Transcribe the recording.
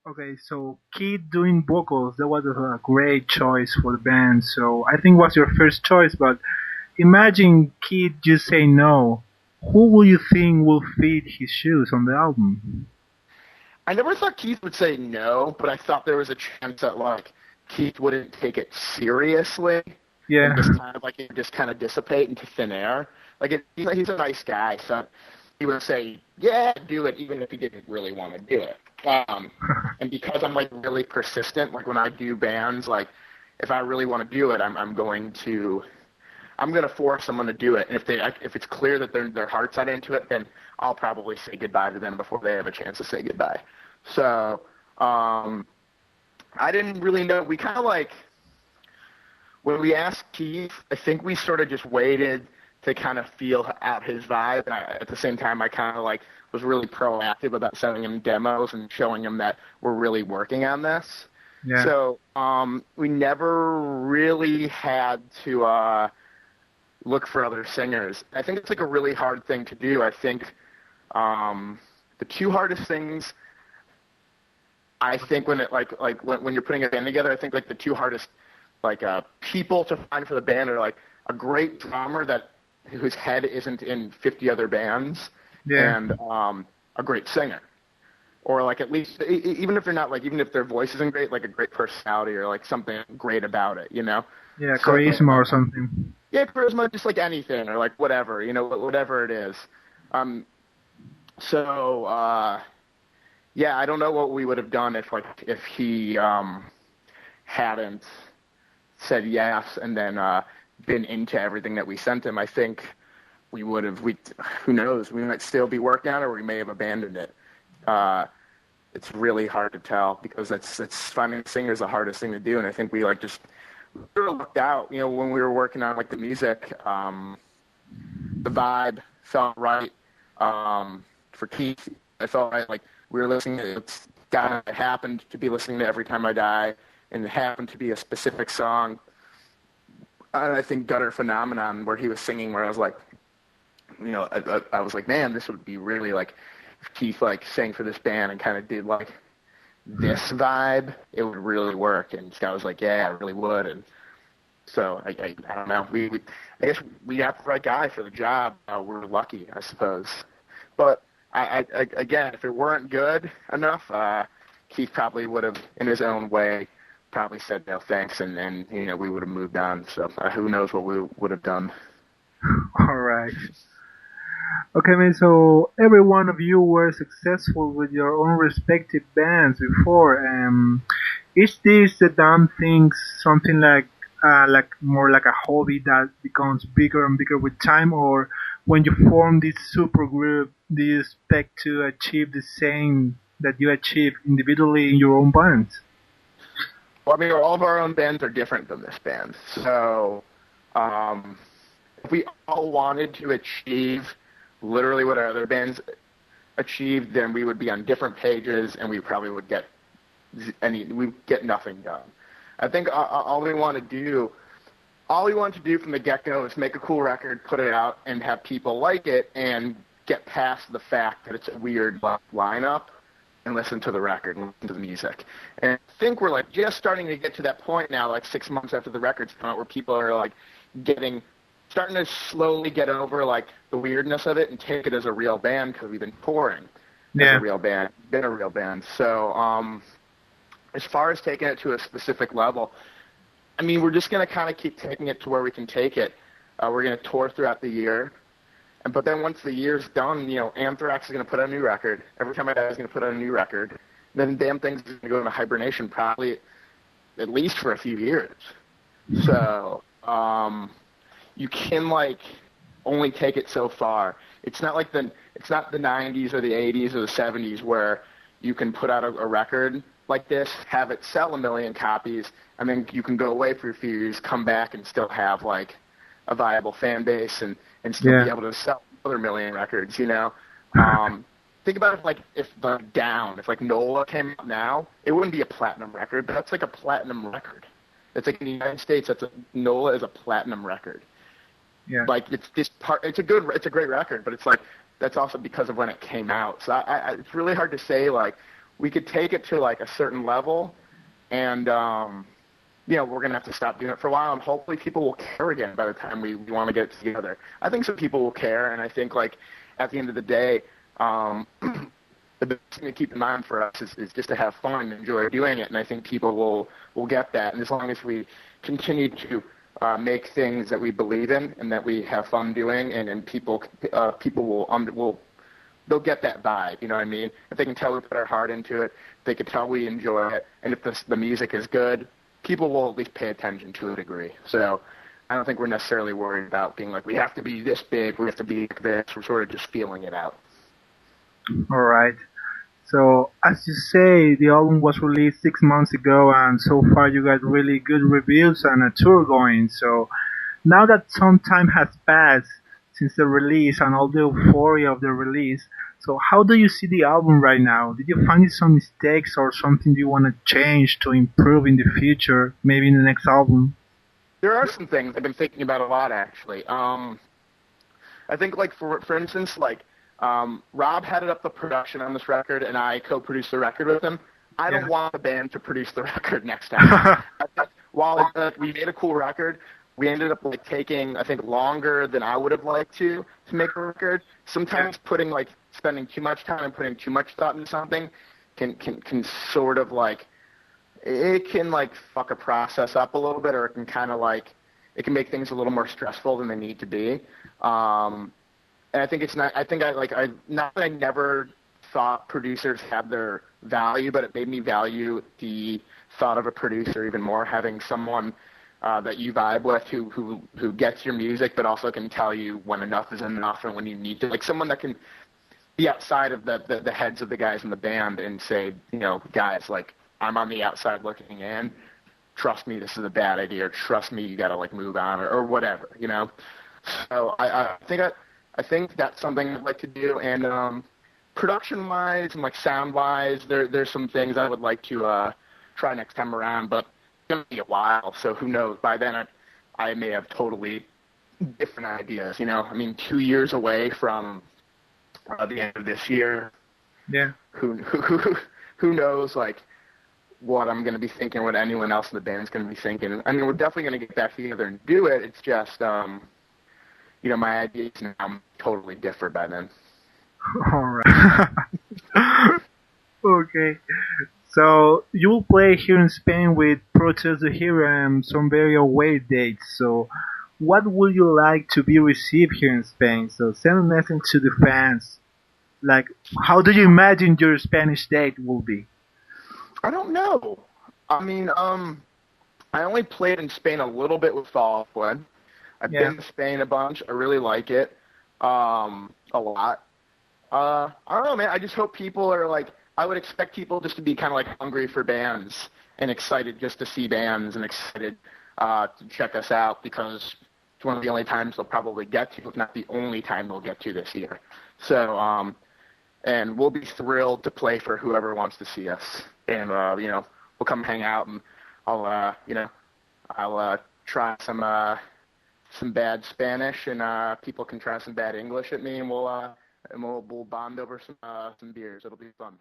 Okay, so Keith doing vocals, that was a great choice for the band. So I think was your first choice, but imagine Keith just say no. Who will you think will fit his shoes on the album? I never thought Keith would say no, but I thought there was a chance that like Keith wouldn't take it seriously Yeah, and just kind of like it would just kind of dissipate into thin air. He's a nice guy, so he would say, "Yeah, do it," even if he didn't really want to do it. And because I'm like really persistent, like when I do bands, like if I really want to do it, I'm going to force someone to do it. And if it's clear that their heart's not into it, then I'll probably say goodbye to them before they have a chance to say goodbye. So I didn't really know. We kind of like when we asked Keith, I think we sort of just waited to kind of feel out his vibe. And at the same time, I kind of like was really proactive about sending him demos and showing him that we're really working on this. yeah, So we never really had to look for other singers. I think it's like a really hard thing to do. I think the two hardest things I think when you're putting a band together, I think like the two hardest people to find for the band are like a great drummer whose head isn't in 50 other bands, yeah, and a great singer, or like at least even if they're not like even if their voice isn't great, like a great personality or like something great about it, you know. yeah, So charisma or something. yeah, charisma, just like anything or like whatever, you know, whatever it is. Um, so yeah, I don't know what we would have done if he hadn't said yes and then been into everything that we sent him. I think who knows, we might still be working on it or we may have abandoned it. It's really hard to tell because that's finding a singer is the hardest thing to do, and I think we like just sort of looked out, you know, when we were working on like the music, the vibe felt right for Keith. I felt right, like we were listening to it's guy I happened to be listening to Every Time I Die, and it happened to be a specific song. And I think Gutter Phenomenon, where he was singing, where I was like, you know, I was like, man, this would be really like if Keith like sang for this band and kind of did like this vibe, it would really work. And Scott was like, yeah, it really would. And so I don't know. I guess we got the right guy for the job. We're lucky, I suppose. But again, if it weren't good enough, Keith probably would have, in his own way, probably said no thanks, and then you know we would have moved on. So who knows what we would have done. All right. Okay, man. So every one of you were successful with your own respective bands before. Is this the damn thing something like more like a hobby that becomes bigger and bigger with time, or when you form this super group, do you expect to achieve the same that you achieve individually in your own bands? Well, I mean, all of our own bands are different than this band. So um, if we all wanted to achieve literally what our other bands achieved, then we would be on different pages, and we probably would we get nothing done. I think all we want to do from the get-go is make a cool record, put it out, and have people like it, and get past the fact that it's a weird lineup, and listen to the record and listen to the music. And I think we're like just starting to get to that point now, like 6 months after the record's come out, where people are like starting to slowly get over like the weirdness of it and take it as a real band because we've been touring as a Yeah. real band, been a real band. So as far as taking it to a specific level, I mean, we're just going to kind of keep taking it to where we can take it. We're going to tour throughout the year. But then once the year's done, you know, Anthrax is going to put out a new record. Every Time I Die is going to put out a new record. Then Damn Thing's going to go into hibernation probably at least for a few years. So you can, like, only take it so far. It's not the 90s or the 80s or the 70s where you can put out a record like this, have it sell 1 million copies, and then you can go away for a few years, come back, and still have, like, a viable fan base and still Yeah. be able to sell another 1 million records, you know? Think about if like NOLA came out now, it wouldn't be a platinum record, but that's like a platinum record. It's like in the United States, NOLA is a platinum record. Yeah. Like it's a great record, but it's like that's also because of when it came out. So it's really hard to say like we could take it to like a certain level, and we're gonna have to stop doing it for a while, and hopefully people will care again by the time we want to get together. I think some people will care, and I think like at the end of the day, the best thing to keep in mind for us is just to have fun and enjoy doing it, and I think people will get that. And as long as we continue to make things that we believe in and that we have fun doing, and people will they'll get that vibe. You know what I mean? If they can tell we put our heart into it, if they can tell we enjoy it, and if the music is good, people will at least pay attention to a degree. So I don't think we're necessarily worried about being like, we have to be this big, we have to be like this. We're sort of just feeling it out. All right. So, as you say, the album was released 6 months ago, and so far you got really good reviews and a tour going. So, now that some time has passed since the release and all the euphoria of the release, so how do you see the album right now? Did you find some mistakes or something you want to change to improve in the future, maybe in the next album? There are some things I've been thinking about a lot, actually. I think, like, for instance, like, Rob headed up the production on this record, and I co-produced the record with him. I don't want the band to produce the record next time. I think while we made a cool record, we ended up like taking, I think, longer than I would have liked to make a record. Sometimes spending too much time and putting too much thought into something can sort of like, it can like fuck a process up a little bit, or it can kind of like, it can make things a little more stressful than they need to be. And I think it's not. I think not that I never thought producers had their value, but it made me value the thought of a producer even more. Having someone that you vibe with, who gets your music, but also can tell you when enough is enough and when you need to. Like someone that can be outside of the heads of the guys in the band and say, guys, like I'm on the outside looking in. Trust me, this is a bad idea. Or trust me, you got to like move on, or whatever. So I think that's something I'd like to do, and production-wise and like sound-wise, there's some things I would like to try next time around, but it's gonna be a while, so who knows? By then, I may have totally different ideas. I mean, 2 years away from the end of this year. Yeah. Who knows? Like what I'm gonna be thinking, what anyone else in the band's gonna be thinking. I mean, we're definitely gonna get back together and do it. It's just my ideas now totally differ by then. All right. Okay. So you will play here in Spain with Protest the Hero and some very away dates. So what would you like to be received here in Spain? So send a message to the fans. Like, how do you imagine your Spanish date will be? I don't know. I mean, I only played in Spain a little bit with Fall Out Boy. I've been to Spain a bunch. I really like it a lot. I don't know, man. I just hope people are like, I would expect people just to be kind of like hungry for bands and excited just to see bands and excited to check us out, because it's one of the only times they'll probably get to, if not the only time they'll get to this year. So, and we'll be thrilled to play for whoever wants to see us. And, we'll come hang out, and I'll try some bad Spanish, and people can try some bad English at me, and we'll bond over some beers. It'll be fun.